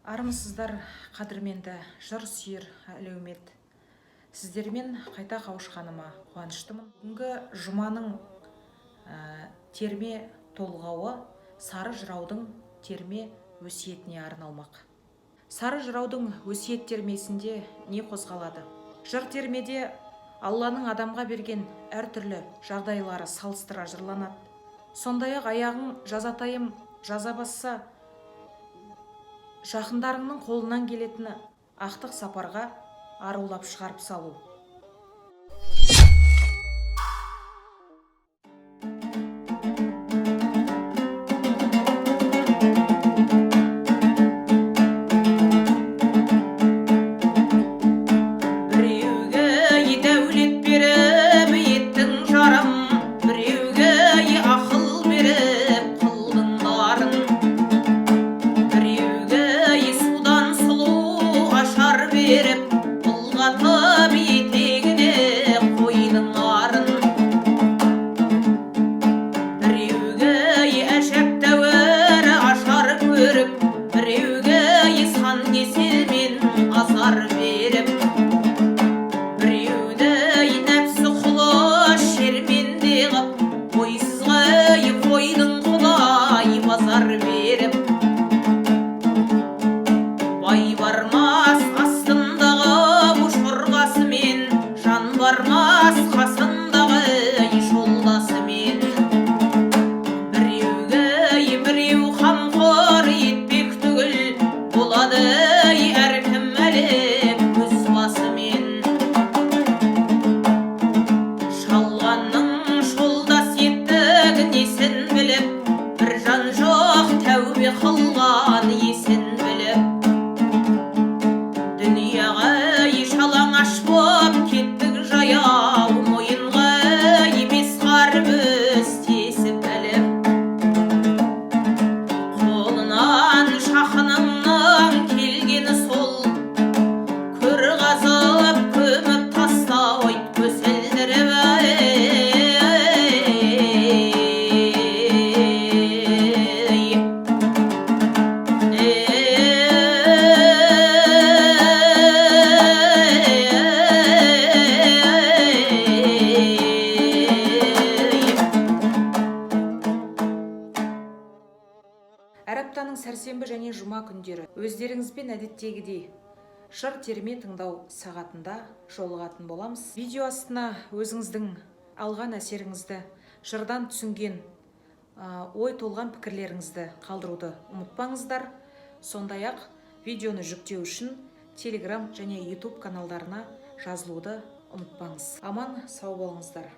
Армысыздар, қадірменді жыр сүйер әлеумет. Сіздермен қайта қауышқаныма қуаныштымын. Бүгінгі жұманың терме толғауы Сары жыраудың терме өсиетіне арналмақ. Сары жыраудың өсиет термесінде не қозғалады? Жыр термеде Алланың адамға берген әртүрлі жағдайлары салыстыра жырланады. Сондай-ақ аяғың жазатайым жаза басса, жақындарыңның қолынан келетіні ақтық сапарға арулап шығарып салу. Біреуге дәулет беріп еттің жарым, біреуге ақыл беріп қылдың барын, біреуге судан сұлу ашар беріп бұлғатып етегіне қойдың арын, біреуге әжептәуір ашар көріп, біреуге сан кеселмен азар беріп, біреуді нәпсі құлы шерменде қып, ойсызға қойдың құлай базар беріп, бай бармас астындағы ұшырғасымен, жан бармас қасындағы жолдасымен, біреуге біреу қамқор етпек түгіл, болады әркім әлек өз басымен. Шалғанның жолдас еттігін есін біліп, бір жан жоқ тәубе қылған есін біліп, дүнияға жалаңаш боп кеттік жаяу, мойынға емес қарбыз тесіп іліп, қолынан жақыныңның келгені сол, көр қазып көміп тастау көсілдіріп Әр аптаның сәрсенбі және жұма күндері өздеріңізбен әдеттегідей жыр терме тыңдау сағатында жолығатын боламыз. Видео астына өзіңіздің алған әсеріңізді, жырдан түсінген ой толған пікірлеріңізді қалдыруды ұмытпаңыздар. Сондай-ақ видеоны жүктеу үшін Telegram және YouTube каналдарына жазылуды ұмытпаңыз. Аман сау болыңыздар.